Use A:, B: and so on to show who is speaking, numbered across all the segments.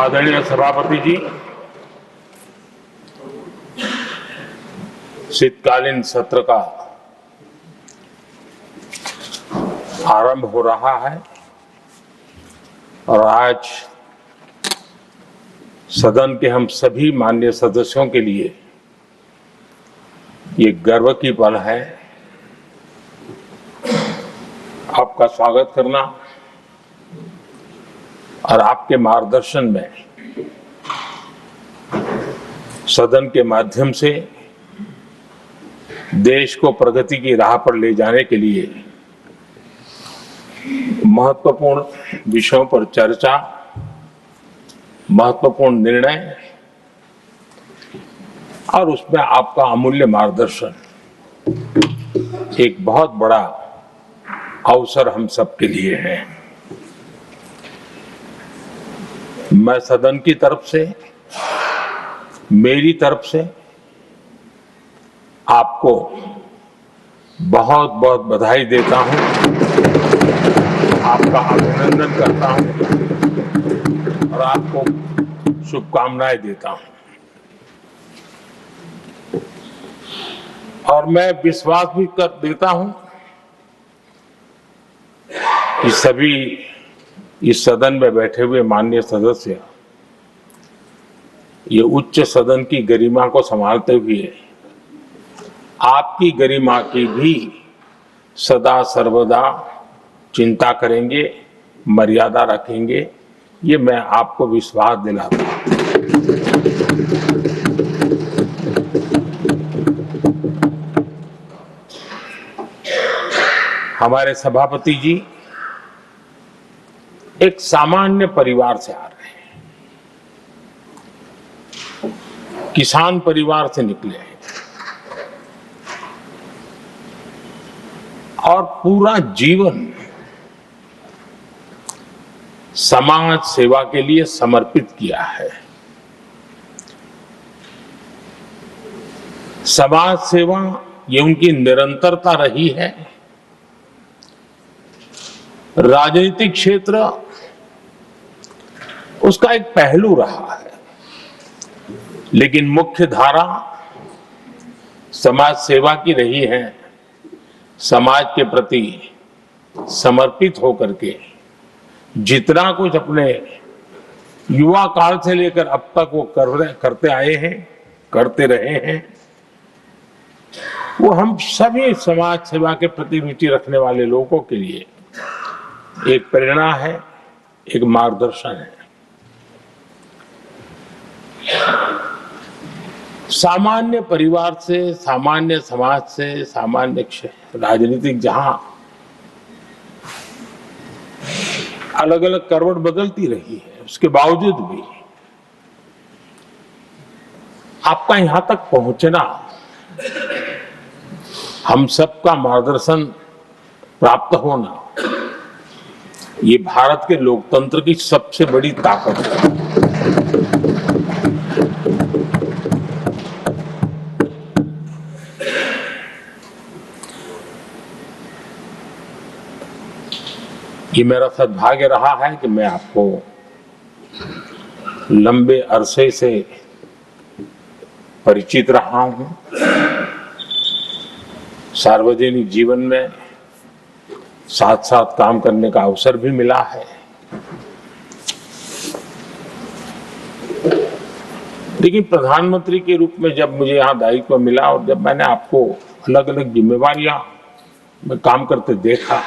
A: आदरणीय सभापति जी, शीतकालीन सत्र का आरंभ हो रहा है और आज सदन के हम सभी माननीय सदस्यों के लिए ये गर्व की पल है आपका स्वागत करना और आपके मार्गदर्शन में सदन के माध्यम से देश को प्रगति की राह पर ले जाने के लिए महत्वपूर्ण विषयों पर चर्चा, महत्वपूर्ण निर्णय और उसमें आपका अमूल्य मार्गदर्शन एक बहुत बड़ा अवसर हम सबके लिए है। मैं सदन की तरफ से, मेरी तरफ से आपको बहुत बहुत बधाई देता हूं, आपका अभिनंदन करता हूं और आपको शुभकामनाएं देता हूं। और मैं विश्वास भी कर देता हूं कि सभी इस सदन में बैठे हुए माननीय सदस्य ये उच्च सदन की गरिमा को संभालते हुए आपकी गरिमा की भी सदा सर्वदा चिंता करेंगे, मर्यादा रखेंगे, ये मैं आपको विश्वास दिलाता हूं। हमारे सभापति जी एक सामान्य परिवार से आ रहे हैं, किसान परिवार से निकले हैं और पूरा जीवन समाज सेवा के लिए समर्पित किया है। समाज सेवा ये उनकी निरंतरता रही है। राजनीतिक क्षेत्र उसका एक पहलू रहा है, लेकिन मुख्य धारा समाज सेवा की रही है। समाज के प्रति समर्पित होकर के जितना कुछ अपने युवा काल से लेकर अब तक वो करते आए हैं, करते रहे हैं, वो हम सभी समाज सेवा के प्रति रुचि रखने वाले लोगों के लिए एक प्रेरणा है, एक मार्गदर्शन है। सामान्य परिवार से, सामान्य समाज से, सामान्य राजनीतिक जहां अलग अलग करवट बदलती रही है, उसके बावजूद भी आपका यहां तक पहुंचना, हम सबका मार्गदर्शन प्राप्त होना, ये भारत के लोकतंत्र की सबसे बड़ी ताकत है। ये मेरा सद्भाग्य रहा है कि मैं आपको लंबे अरसे से परिचित रहा हूं। सार्वजनिक जीवन में साथ साथ काम करने का अवसर भी मिला है। लेकिन प्रधानमंत्री के रूप में जब मुझे यहाँ दायित्व मिला और जब मैंने आपको अलग अलग जिम्मेवारियां में काम करते देखा,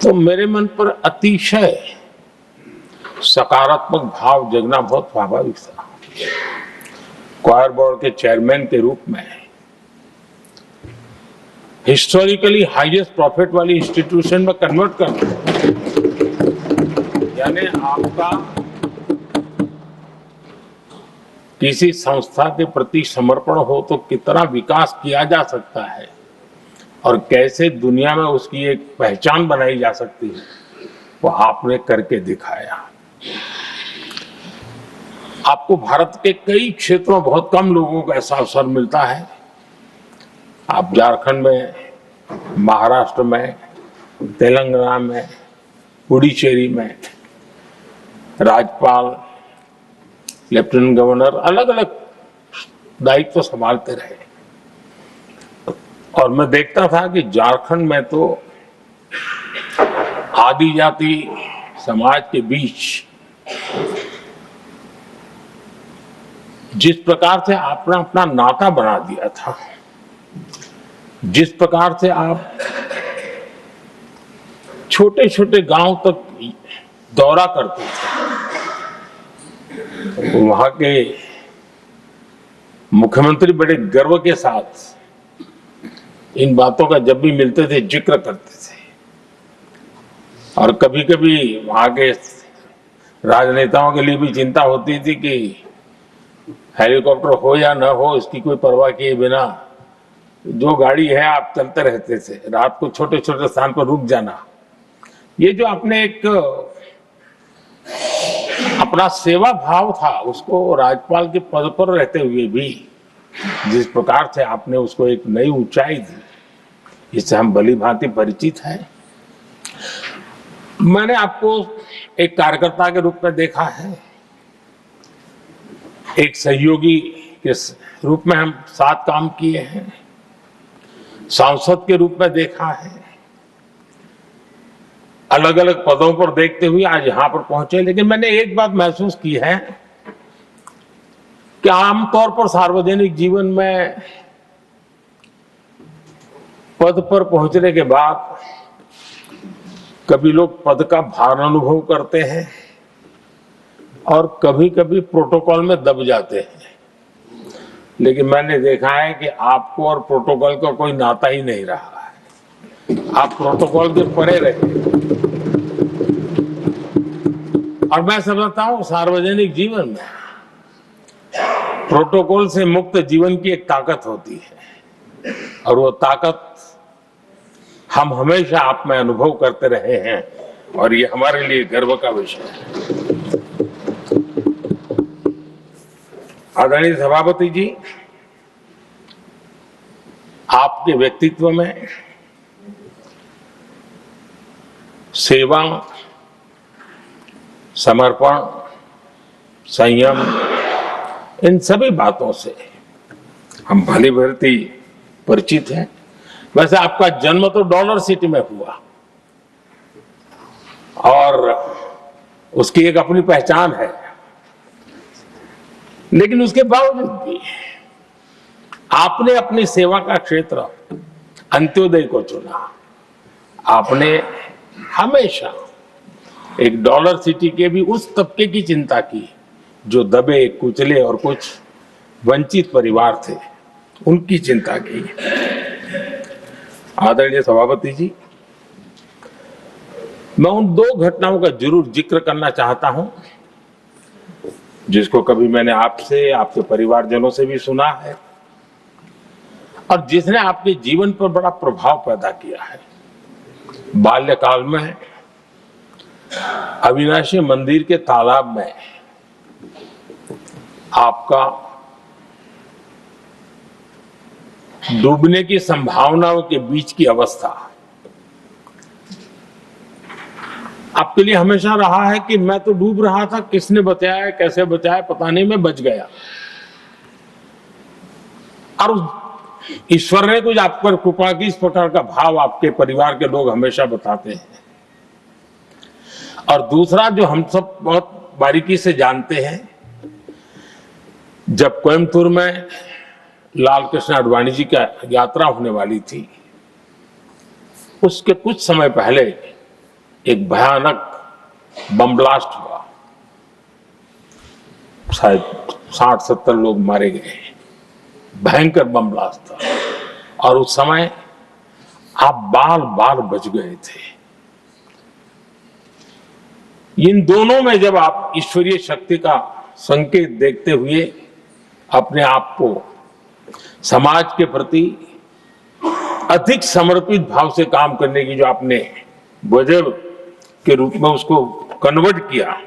A: तो मेरे मन पर अतिशय सकारात्मक भाव जगना बहुत स्वाभाविक था। क्वायर बोर्ड के चेयरमैन के रूप में हिस्टोरिकली हाईएस्ट प्रॉफिट वाली इंस्टीट्यूशन में कन्वर्ट करना, यानी आपका किसी संस्था के प्रति समर्पण हो तो कितना विकास किया जा सकता है और कैसे दुनिया में उसकी एक पहचान बनाई जा सकती है, वो आपने करके दिखाया। आपको भारत के कई क्षेत्रों में बहुत कम लोगों को ऐसा अवसर मिलता है। आप झारखंड में, महाराष्ट्र में, तेलंगाना में, पुडुचेरी में राज्यपाल, लेफ्टिनेंट गवर्नर अलग अलग दायित्व संभालते रहे। और मैं देखता था कि झारखंड में तो आदिजाति समाज के बीच जिस प्रकार से आपने अपना नाता बना दिया था, जिस प्रकार से आप छोटे छोटे गांव तक दौरा करते थे, वहां के मुख्यमंत्री बड़े गर्व के साथ इन बातों का जब भी मिलते थे जिक्र करते थे। और कभी कभी वहां के राजनेताओं के लिए भी चिंता होती थी कि हेलीकॉप्टर हो या न हो, इसकी कोई परवाह किए बिना जो गाड़ी है आप चलते रहते थे, रात को छोटे छोटे स्थान पर रुक जाना। ये जो आपने एक अपना सेवा भाव था, उसको राज्यपाल के पद पर रहते हुए भी जिस प्रकार से आपने उसको एक नई ऊंचाई दी, इससे हम भली भांति परिचित हैं। मैंने आपको एक कार्यकर्ता के रूप में देखा है, एक सहयोगी के रूप में हम साथ काम किए हैं, सांसद के रूप में देखा है, अलग अलग पदों पर देखते हुए आज यहां पर पहुंचे। लेकिन मैंने एक बात महसूस की है कि आमतौर पर सार्वजनिक जीवन में पद पर पहुंचने के बाद कभी लोग पद का भार अनुभव करते हैं और कभी कभी प्रोटोकॉल में दब जाते हैं। लेकिन मैंने देखा है कि आपको और प्रोटोकॉल का कोई नाता ही नहीं रहा है, आप प्रोटोकॉल के परे रहे। और मैं समझता हूं सार्वजनिक जीवन में प्रोटोकॉल से मुक्त जीवन की एक ताकत होती है, और वो ताकत हम हमेशा आप में अनुभव करते रहे हैं, और ये हमारे लिए गर्व का विषय है। आदरणीय सभापति जी, आपके व्यक्तित्व में सेवा, समर्पण, संयम, इन सभी बातों से हम भली भांति परिचित हैं। वैसे आपका जन्म तो डॉलर सिटी में हुआ और उसकी एक अपनी पहचान है, लेकिन उसके बावजूद भी आपने अपनी सेवा का क्षेत्र अंत्योदय को चुना। आपने हमेशा एक डॉलर सिटी के भी उस तबके की चिंता की जो दबे कुचले और कुछ वंचित परिवार थे, उनकी चिंता की। आदरणीय सभापति जी, मैं उन दो घटनाओं का जरूर जिक्र करना चाहता हूं जिसको कभी मैंने आपसे, आपके परिवारजनों से भी सुना है और जिसने आपके जीवन पर बड़ा प्रभाव पैदा किया है। बाल्यकाल में अविनाशी मंदिर के तालाब में आपका डूबने की संभावनाओं के बीच की अवस्था आपके लिए हमेशा रहा है कि मैं तो डूब रहा था, किसने बचाया, कैसे बचाया पता नहीं, मैं बच गया। और ईश्वर ने कुछ आप पर कृपा की, इस प्रकार का भाव आपके परिवार के लोग हमेशा बताते हैं। और दूसरा जो हम सब बहुत बारीकी से जानते हैं, जब कोयम्बतूर में लाल कृष्ण आडवाणी जी का यात्रा होने वाली थी, उसके कुछ समय पहले एक भयानक बम ब्लास्ट हुआ, शायद 60-70 लोग मारे गए। भयंकर बम ब्लास्ट था और उस समय आप बाल बाल बच गए थे। इन दोनों में जब आप ईश्वरीय शक्ति का संकेत देखते हुए अपने आप को समाज के प्रति अधिक समर्पित भाव से काम करने की जो आपने वजह के रूप में उसको कन्वर्ट किया,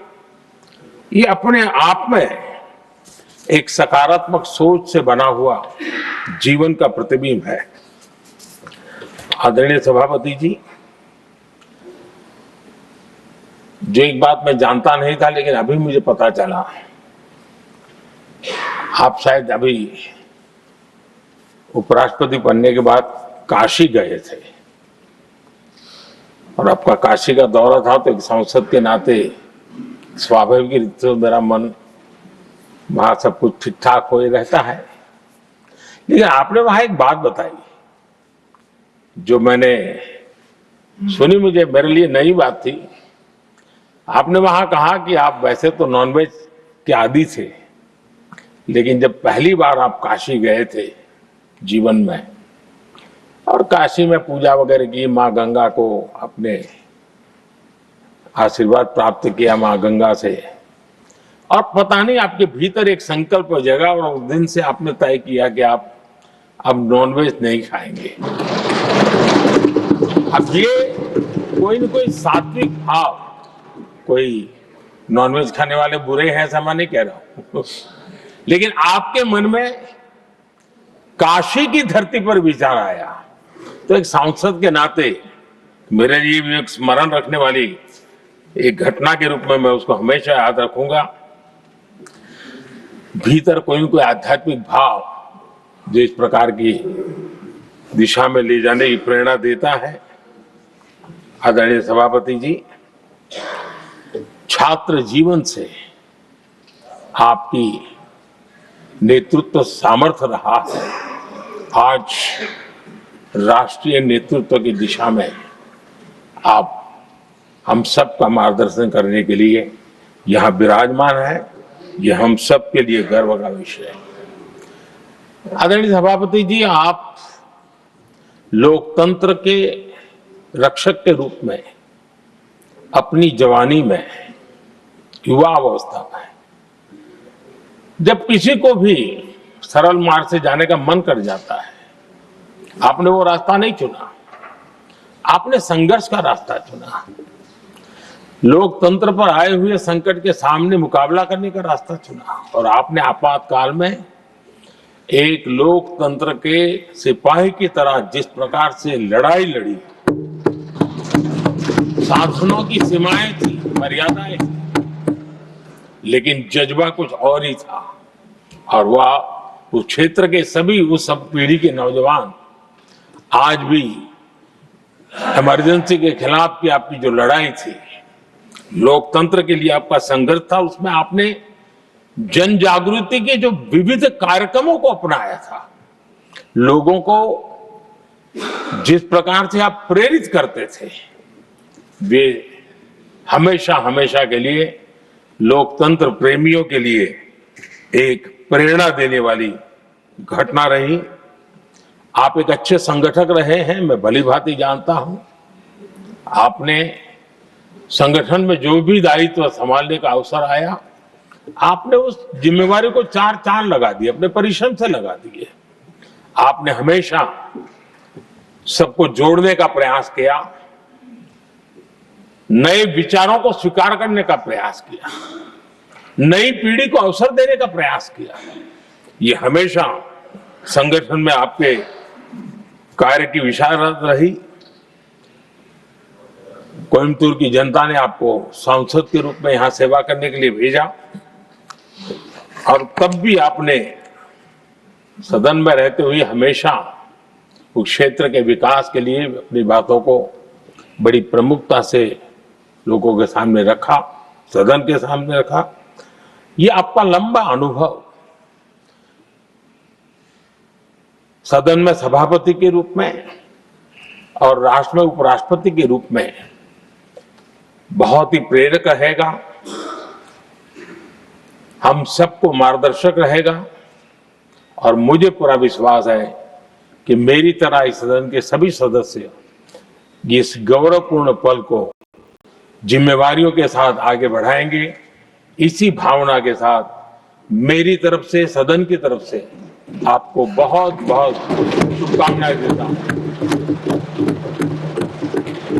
A: ये अपने आप में एक सकारात्मक सोच से बना हुआ जीवन का प्रतिबिंब है। आदरणीय सभापति जी, जो एक बात मैं जानता नहीं था लेकिन अभी मुझे पता चला, आप शायद अभी उपराष्ट्रपति बनने के बाद काशी गए थे और आपका काशी का दौरा था, तो एक सांसद के नाते स्वाभाविक रूप से मेरा मन वहां सब कुछ ठीक ठाक हो ही रहता है। लेकिन आपने वहां एक बात बताई जो मैंने सुनी, मुझे मेरे लिए नई बात थी। आपने वहां कहा कि आप वैसे तो नॉनवेज के आदी थे, लेकिन जब पहली बार आप काशी गए थे जीवन में और काशी में पूजा वगैरह की, माँ गंगा को अपने आशीर्वाद प्राप्त किया माँ गंगा से, और पता नहीं आपके भीतर एक संकल्प जगा और उस दिन से आपने तय किया कि आप अब नॉनवेज नहीं खाएंगे। अब ये कोई न कोई सात्विक भाव, कोई नॉनवेज खाने वाले बुरे हैं ऐसा मैं नहीं कह रहा हूं, लेकिन आपके मन में काशी की धरती पर विचार आया, तो एक सांसद के नाते मेरे लिए भी एक स्मरण रखने वाली एक घटना के रूप में मैं उसको हमेशा याद रखूंगा। भीतर कोई न कोई आध्यात्मिक भाव जो इस प्रकार की दिशा में ले जाने की प्रेरणा देता है। आदरणीय सभापति जी, छात्र जीवन से आपकी नेतृत्व सामर्थ्य रहा है, आज राष्ट्रीय नेतृत्व की दिशा में आप हम सब का मार्गदर्शन करने के लिए यहां विराजमान है। यह हम सब के लिए गर्व का विषय है। आदरणीय सभापति जी, आप लोकतंत्र के रक्षक के रूप में अपनी जवानी में, युवा अवस्था में, जब किसी को भी सरल मार्ग से जाने का मन कर जाता है, आपने वो रास्ता नहीं चुना, आपने संघर्ष का रास्ता चुना। लोकतंत्र पर आए हुए संकट के सामने मुकाबला करने का रास्ता चुना और आपने आपातकाल में एक लोकतंत्र के सिपाही की तरह जिस प्रकार से लड़ाई लड़ी, शासनों की सीमाएं थी, मर्यादाएं थी, लेकिन जज्बा कुछ और ही था। और वह उस क्षेत्र के सभी, उस सब पीढ़ी के नौजवान आज भी इमरजेंसी के खिलाफ की आपकी जो लड़ाई थी, लोकतंत्र के लिए आपका संघर्ष था, उसमें आपने जन जागृति के जो विविध कार्यक्रमों को अपनाया था, लोगों को जिस प्रकार से आप प्रेरित करते थे, वे हमेशा हमेशा के लिए लोकतंत्र प्रेमियों के लिए एक प्रेरणा देने वाली घटना रही। आप एक अच्छे संगठक रहे हैं, मैं भली भांति जानता हूं। आपने संगठन में जो भी दायित्व संभालने का अवसर आया, आपने उस जिम्मेवारी को चार चांद लगा दिए, अपने परिश्रम से लगा दिए। आपने हमेशा सबको जोड़ने का प्रयास किया, नए विचारों को स्वीकार करने का प्रयास किया, नई पीढ़ी को अवसर देने का प्रयास किया। ये हमेशा संगठन में आपके कार्य की विशारत रही। कोयम्बतूर की जनता ने आपको सांसद के रूप में यहां सेवा करने के लिए भेजा और तब भी आपने सदन में रहते हुए हमेशा उस क्षेत्र के विकास के लिए अपनी बातों को बड़ी प्रमुखता से लोगों के सामने रखा, सदन के सामने रखा। ये आपका लंबा अनुभव सदन में सभापति के रूप में और राष्ट्र में उपराष्ट्रपति के रूप में बहुत ही प्रेरक रहेगा, हम सबको मार्गदर्शक रहेगा। और मुझे पूरा विश्वास है कि मेरी तरह इस सदन के सभी सदस्य इस गौरवपूर्ण पल को जिम्मेवारियों के साथ आगे बढ़ाएंगे। इसी भावना के साथ मेरी तरफ से, सदन की तरफ से आपको बहुत बहुत शुभकामनाएं देता हूं।